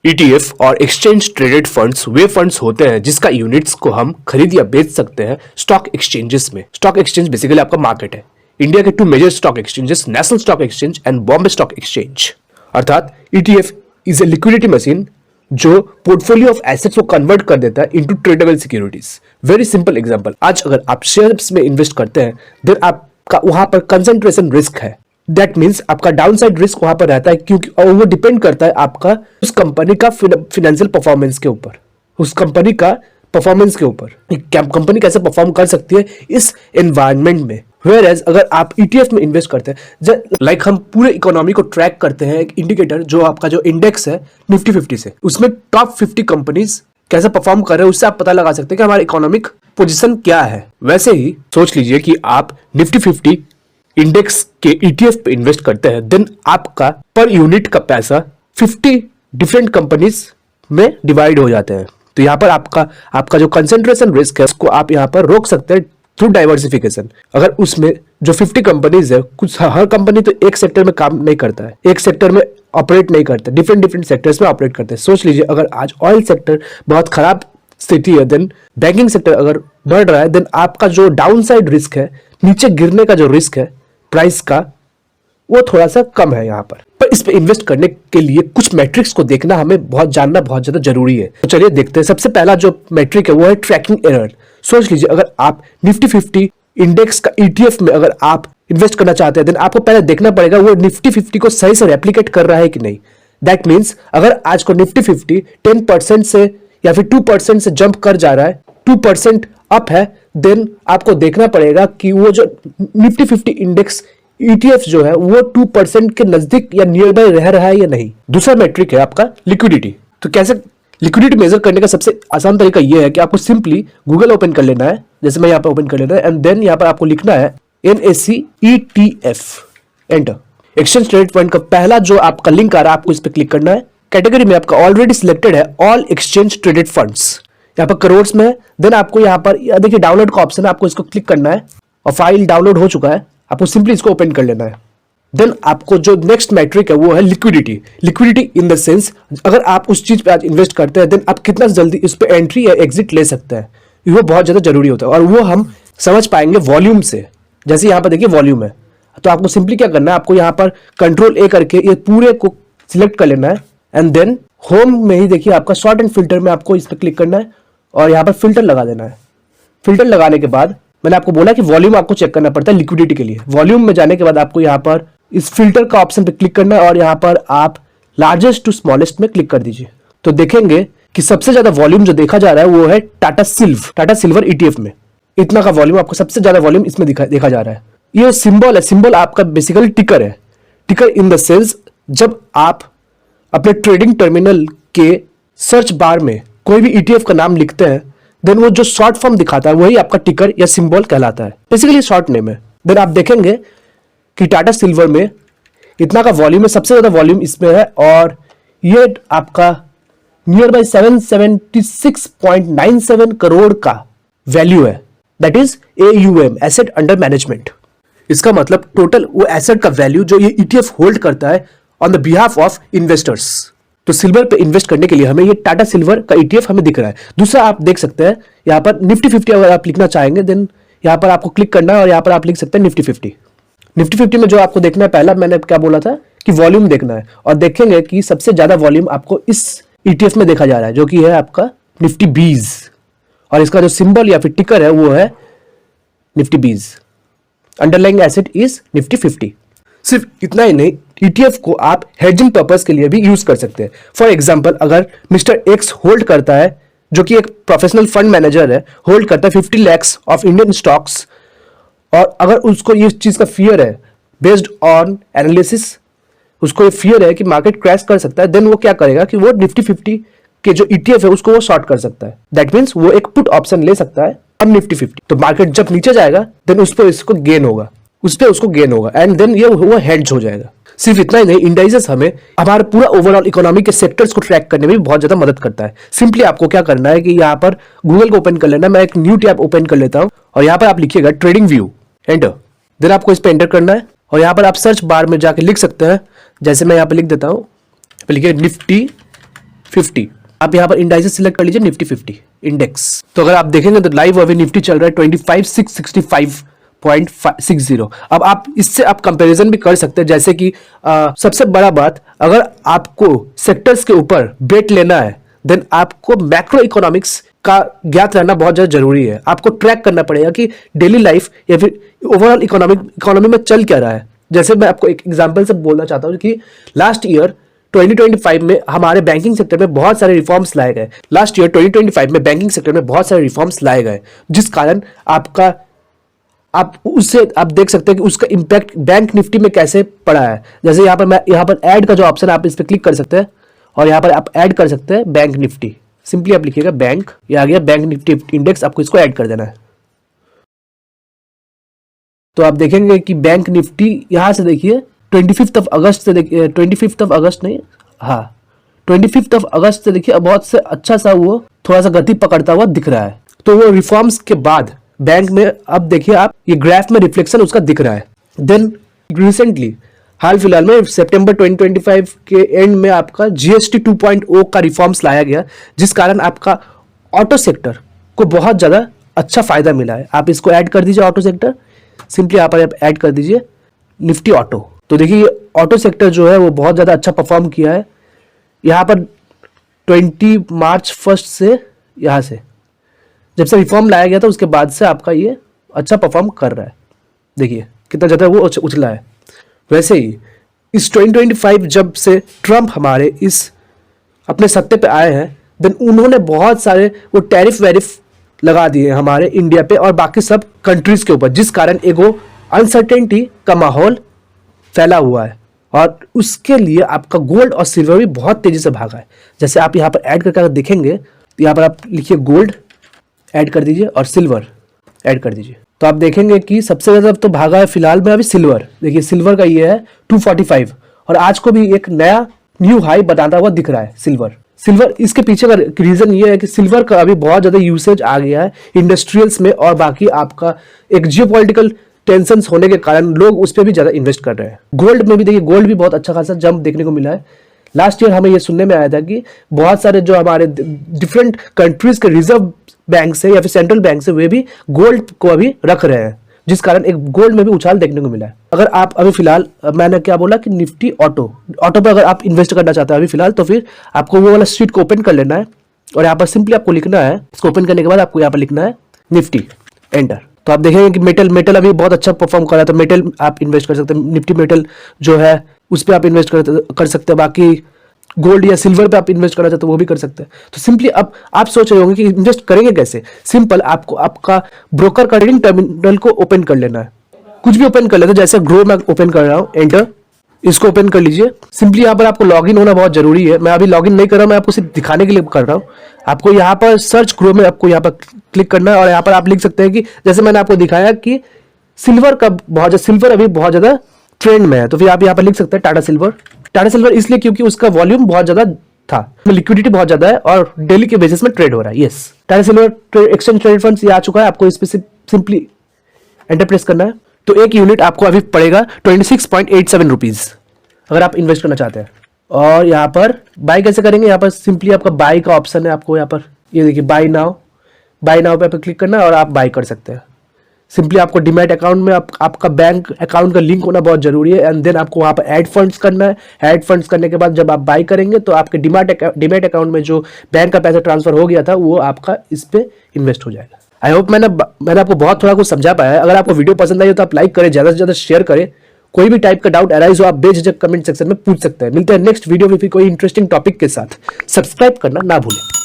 ETF और exchange traded funds वे funds होते हैं जिसका यूनिट्स को हम खरीद या बेच सकते हैं स्टॉक एक्सचेंजेस में। स्टॉक एक्सचेंज बेसिकली आपका मार्केट है। इंडिया के two major stock exchanges, national stock exchange and Bombay stock exchange. अर्थात ETF is a liquidity machine जो पोर्टफोलियो ऑफ एसेट्स को कन्वर्ट कर देता है into tradable securities. Very simple example, आज अगर आप शेयर्स में इन्वेस्ट करते हैं देन आपका वहां पर कंसंट्रेशन रिस्क है। दैट मीन्स आपका डाउनसाइड रिस्क वहां पर रहता है क्योंकि और वो डिपेंड करता है आपका उस कंपनी का फिनेंशियल परफॉर्मेंस के ऊपर, उस कंपनी का परफॉर्मेंस के ऊपर कंपनी कैसे परफॉर्म कर सकती है इस एनवायरनमेंट में। Whereas अगर आप ETF में इन्वेस्ट करते हैं, लाइक हम पूरे इकोनॉमी को ट्रैक करते हैं, एक इंडिकेटर जो आपका जो इंडेक्स है निफ्टी 50 से, उसमें टॉप 50 कंपनीज कैसे परफॉर्म कर रहे हैं उससे आप पता लगा सकते हैं कि हमारा इकोनॉमिक पोजीशन क्या है। वैसे ही सोच लीजिए कि आप निफ्टी 50 इंडेक्स के ETF पे इन्वेस्ट करते हैं, देन आपका पर यूनिट का पैसा 50 डिफरेंट कंपनीज में डिवाइड हो जाते हैं। तो यहाँ पर आपका जो कंसेंट्रेशन रिस्क है उसको आप यहाँ पर रोक सकते हैं थ्रू डाइवर्सिफिकेशन। अगर उसमें जो 50 कंपनीज है, कुछ हर कंपनी तो एक सेक्टर में काम नहीं करता है, एक सेक्टर में ऑपरेट नहीं करता, डिफरेंट सेक्टर्स में ऑपरेट करते हैं। सोच लीजिए अगर आज ऑयल सेक्टर बहुत खराब स्थिति है, देन बैंकिंग सेक्टर अगर बढ़ रहा है, देन आपका जो डाउन साइड रिस्क है, नीचे गिरने का जो रिस्क है प्राइस का, वो थोड़ा सा कम है यहाँ पर इस पे इन्वेस्ट करने के लिए कुछ मैट्रिक्स को देखना हमें जानना बहुत ज्यादा जरूरी है। तो चलिए देखते हैं। सबसे पहला जो मैट्रिक है वो है ट्रैकिंग एरर। सोच लीजिए अगर आप निफ्टी 50 इंडेक्स का ETF में अगर आप इन्वेस्ट करना चाहते हैं, देन आपको पहले देखना पड़ेगा वो निफ्टी 50 को सही से रेप्लिकेट कर रहा है कि नहीं। दैट मीन्स अगर आज को निफ्टी 50 10% से या फिर 2% से जंप कर जा रहा है, 2% अप है, देन आपको देखना पड़ेगा कि वो जो निफ्टी 50 इंडेक्स ETF जो है वो 2% के नजदीक या नियर बाय रह रहा है या नहीं। दूसरा मैट्रिक है आपका लिक्विडिटी। तो कैसे लिक्विडिटी मेजर करने का सबसे आसान तरीका यह है कि आपको सिंपली गूगल ओपन कर लेना है, जैसे मैं यहाँ पर ओपन कर लेना है, एंड देन यहाँ पर आपको लिखना है NSE ETF, enter. Exchange traded fund का पहला जो आपका लिंक आ रहा है आपको इस पर क्लिक करना है। कैटेगरी में आपका ऑलरेडी सिलेक्टेड है ऑल एक्सचेंज ट्रेडेड फंड्स, यहाँ पर करोड़ में है। देन आपको यहाँ पर देखिए डाउनलोड का ऑप्शन है, आपको इसको क्लिक करना है और फाइल डाउनलोड हो चुका है, आपको सिंपली इसको ओपन कर लेना है। देन आपको जो नेक्स्ट मैट्रिक है वो है liquidity. Liquidity in the sense अगर आप उस चीज पे आज इन्वेस्ट करते हैं, देन आप कितना जल्दी इस पे एंट्री या एग्जिट ले सकते हैं, वो बहुत ज्यादा जरूरी होता है और वो हम समझ पाएंगे वॉल्यूम से। जैसे यहाँ पर देखिए वॉल्यूम है, तो आपको सिंपली क्या करना है, आपको यहाँ पर Ctrl+A करके ये पूरे को सिलेक्ट कर लेना है, एंड देन होम में ही देखिए आपका शॉर्ट एंड फिल्टर में आपको इस पर क्लिक करना है और यहाँ पर फिल्टर लगा देना है। फिल्टर लगाने के बाद मैंने आपको बोला कि वॉल्यूम आपको चेक करना पड़ता है लिक्विडिटी के लिए। वॉल्यूम में जाने के बाद आपको यहाँ पर इस फिल्टर का ऑप्शन पे क्लिक करना है और यहाँ पर आप लार्जेस्ट टू स्मॉलेस्ट में क्लिक कर दीजिए। तो देखेंगे कि सबसे ज्यादा वॉल्यूम जो देखा जा रहा है वो है टाटा सिल्वर ETF में। इतना का वॉल्यूम, आपको सबसे ज्यादा वॉल्यूम इसमें देखा जा रहा है। ये सिंबल है, सिंबल आपका बेसिकली टिकर है। टिकर इन द सेंस जब आप अपने ट्रेडिंग टर्मिनल के सर्च बार में कोई भी ETF का नाम लिखते हैं, देन वो जो शॉर्ट फॉर्म दिखाता है वही आपका टिकर या सिंबल कहलाता है। बेसिकली शॉर्ट नेम है। देन आप देखेंगे कि टाटा सिल्वर में इतना का वॉल्यूम है, सबसे ज्यादा वॉल्यूम इसमें है और ये आपका नियर बाय 776.97 करोड़ का वैल्यू है। That is AUM, asset under management. इसका मतलब टोटल वो एसेट का वैल्यू जो ये ETF होल्ड करता है on the behalf of investors. तो सिल्वर पे इन्वेस्ट करने के लिए हमें ये टाटा सिल्वर का ETF हमें दिख रहा है। दूसरा आप देख सकते हैं यहाँ पर निफ्टी 50 अगर आप लिखना चाहेंगे, देन यहाँ पर आपको क्लिक करना है और यहाँ पर आप लिख सकते हैं निफ्टी 50। निफ्टी 50 में जो आपको देखना है, पहला मैंने क्या बोला था कि वॉल्यूम देखना है, और देखेंगे कि सबसे ज्यादा वॉल्यूम आपको इस ETF में देखा जा रहा है जो कि है आपका निफ्टी 20, और इसका जो सिंबल या फिर टिकर है वो है Nifty 20। Underlying asset is Nifty 50। सिर्फ इतना ही नहीं, ETF को आप हेजिंग पर्पस के लिए भी यूज कर सकते हैं। फॉर एग्जाम्पल अगर मिस्टर X होल्ड करता है, जो कि एक प्रोफेशनल फंड मैनेजर है, होल्ड करता है 50 lakhs ऑफ इंडियन स्टॉक्स, और अगर उसको ये चीज का फियर है, बेस्ड ऑन एनालिसिस उसको ये फियर है कि मार्केट क्रैश कर सकता है, देन वो क्या करेगा कि वो निफ्टी 50 के जो ETF है उसको वो शॉर्ट कर सकता है। दैट मीन्स वो एक पुट ऑप्शन ले सकता है अब निफ्टी 50। तो मार्केट जब नीचे जाएगा देन उस पर उसको गेन होगा, एंड देन ये वो हेड्ज हो जाएगा। सिर्फ इतना ही नहीं, इंडाइसेस हमें हमारे पूरा ओवरऑल इकोनॉमी के सेक्टर्स को ट्रैक करने में भी बहुत ज्यादा मदद करता है। सिंपली आपको क्या करना है कि यहाँ पर गूगल को ओपन कर लेना। मैं एक न्यू टैब ओपन कर लेता हूँ और यहाँ पर आप लिखिएगा ट्रेडिंग व्यू, एंटर। देन आपको इस पर एंटर करना है और यहाँ पर आप सर्च बार में जाके लिख सकते हैं, जैसे मैं यहाँ पे लिख देता हूँ, लिखिए निफ्टी 50। आप यहाँ पर इंडाइसेस सिलेक्ट कर लीजिए, निफ्टी 50 इंडेक्स। तो अगर आप देखेंगे तो लाइव अभी निफ्टी चल रहा है 25,665.60। अब आप इससे आप कंपैरिजन भी कर सकते हैं, जैसे कि सबसे बड़ा बात, अगर आपको सेक्टर्स के ऊपर बेट लेना है देन आपको मैक्रो इकोनॉमिक्स का ज्ञात रहना बहुत ज्यादा जरूरी है। आपको ट्रैक करना पड़ेगा कि डेली लाइफ या फिर ओवरऑल इकोनॉमी में चल क्या रहा है। जैसे मैं आपको एक एग्जांपल से बोलना चाहता हूं कि लास्ट ईयर 2025 में हमारे बैंकिंग सेक्टर में बहुत सारे रिफॉर्म्स लाए गए। लास्ट ईयर 2025 में बैंकिंग सेक्टर में बहुत सारे रिफॉर्म्स लाए गए, जिस कारण आप देख सकते हैं कि उसका इंपैक्ट बैंक निफ्टी में कैसे पड़ा है। जैसे यहाँ पर ऐड का जो ऑप्शन है, आप इस पर क्लिक कर सकते हैं और यहाँ पर आप ऐड कर सकते हैं बैंक निफ्टी। सिंपली आप लिखिएगा बैंक, ये आ गया बैंक निफ्टी इंडेक्स, आपको इसको ऐड कर देना है। तो आप देखेंगे कि बैंक निफ्टी यहां से देखिए 25 अगस्त से देखिए, 25 अगस्त नहीं, हाँ 25 अगस्त से देखिए बहुत से अच्छा सा वो थोड़ा सा गति पकड़ता हुआ दिख रहा है। तो वो रिफॉर्म्स के बाद बैंक में अब देखिए आप ये ग्राफ में रिफ्लेक्शन उसका दिख रहा है। देन रिसेंटली हाल फिलहाल में सितंबर 2025 के एंड में आपका जीएसटी 2.0 का रिफॉर्म्स लाया गया, जिस कारण आपका ऑटो सेक्टर को बहुत ज्यादा अच्छा फायदा मिला है। आप इसको ऐड कर दीजिए ऑटो सेक्टर, सिंपली यहाँ पर आप ऐड कर दीजिए निफ्टी ऑटो। तो देखिए ऑटो सेक्टर जो है वो बहुत ज्यादा अच्छा परफॉर्म किया है। यहाँ पर 20 मार्च 1 से यहाँ से जब से रिफॉर्म लाया गया था उसके बाद से आपका ये अच्छा परफॉर्म कर रहा है। देखिए कितना ज्यादा वो उछला है। वैसे ही इस 2025 जब से ट्रम्प हमारे इस अपने सत्ते पे आए हैं, देन उन्होंने बहुत सारे वो टैरिफ वैरिफ लगा दिए हमारे इंडिया पे और बाकी सब कंट्रीज के ऊपर, जिस कारण एगो अनसर्टेनिटी का माहौल फैला हुआ है और उसके लिए आपका गोल्ड और सिल्वर भी बहुत तेजी से भागा है। जैसे आप यहाँ पर ऐड करके अगर देखेंगे तो यहाँ पर आप लिखिए गोल्ड ऐड कर दीजिए और सिल्वर ऐड कर दीजिए, तो आप देखेंगे कि सबसे ज्यादा तो भागा है फिलहाल में अभी सिल्वर। देखिए सिल्वर का ये है 245 और आज को भी एक नया न्यू हाई बनाता हुआ दिख रहा है सिल्वर। इसके पीछे का रीजन ये है कि सिल्वर का अभी बहुत ज्यादा यूसेज आ गया है इंडस्ट्रियल्स में और बाकी आपका एक जियोपॉलिटिकल टेंशन होने के कारण लोग उस पर भी ज्यादा इन्वेस्ट कर रहे हैं। गोल्ड में भी देखिए गोल्ड भी बहुत अच्छा खासा जंप देखने को मिला है। लास्ट ईयर हमें ये सुनने में आया था कि बहुत सारे जो हमारे डिफरेंट कंट्रीज के रिजर्व बैंक से या फिर सेंट्रल बैंक से वे भी गोल्ड को अभी रख रहे हैं, जिस कारण एक गोल्ड में भी उछाल देखने को मिला है। अगर आप अभी फिलहाल मैंने क्या बोला कि निफ्टी ऑटो पे अगर आप इन्वेस्ट करना चाहते हैं अभी फिलहाल, तो फिर आपको वो वाला शीट को ओपन कर लेना है और यहाँ पर सिंपली आपको लिखना है, इसको ओपन करने के बाद आपको यहाँ पर लिखना है निफ्टी, एंटर। तो आप देखेंगे कि मेटल अभी बहुत अच्छा परफॉर्म कर रहा है, तो मेटल आप इन्वेस्ट कर सकते हैं। निफ्टी मेटल जो है उस पर आप इन्वेस्ट कर सकते हैं। बाकी गोल्ड या सिल्वर पे आप इन्वेस्ट करना चाहते हो वो भी कर सकते हैं। तो सिंपली अब आप सोच रहे होंगे कि इन्वेस्ट करेंगे कैसे। सिंपल, आपको आपका ब्रोकर का ट्रेडिंग टर्मिनल को ओपन कर लेना है, कुछ भी ओपन कर लेते हैं। जैसे ग्रो मैं ओपन कर रहा हूँ, एंटर, इसको ओपन कर लीजिए। सिंपली यहाँ पर आपको लॉगिन होना बहुत जरूरी है। मैं अभी लॉगिन नहीं कर रहा हूँ, मैं आपको सिर्फ दिखाने के लिए कर रहा हूँ। आपको यहाँ पर सर्च ग्रो में आपको यहाँ पर क्लिक करना है और यहाँ पर आप लिख सकते हैं कि जैसे मैंने आपको दिखाया कि सिल्वर अभी बहुत ज्यादा ट्रेंड में है, तो फिर आप यहाँ पर लिख सकते हैं टाटा सिल्वर इसलिए क्योंकि उसका वॉल्यूम बहुत ज्यादा था, लिक्विडिटी बहुत ज्यादा है और डेली के बेसिस में ट्रेड हो रहा है। Yes, Tata silver exchange traded funds ये आ चुका है। आपको इस पे सिंपली एंटर प्रेस करना है। तो एक यूनिट आपको अभी पड़ेगा 26.87 रुपीज अगर आप इन्वेस्ट करना चाहते हैं। और यहाँ पर बाय कैसे करेंगे, यहाँ पर सिंपली आपका बाय का ऑप्शन है। आपको यहाँ पर ये देखिए बाय नाउ पे आपको क्लिक करना है और आप बाय कर सकते हैं। सिंपली आपको डीमैट अकाउंट में आपका बैंक अकाउंट का लिंक होना बहुत जरूरी है एंड देन आपको वहाँ पर ऐड फंड्स करना है। ऐड फंड्स करने के बाद जब आप बाय करेंगे तो आपके डीमैट अकाउंट में जो बैंक का पैसा ट्रांसफर हो गया था वो आपका इस पे इन्वेस्ट हो जाएगा। आई होप मैंने आपको बहुत थोड़ा कुछ समझा पाया है। अगर आपको वीडियो पसंद आई हो तो आप लाइक करें, ज्यादा से ज्यादा शेयर करें। कोई भी टाइप का डाउट अराइज हो आप बेझिझक कमेंट सेक्शन में पूछ सकते हैं। मिलते हैं नेक्स्ट वीडियो में फिर कोई इंटरेस्टिंग टॉपिक के साथ। सब्सक्राइब करना ना भूलें।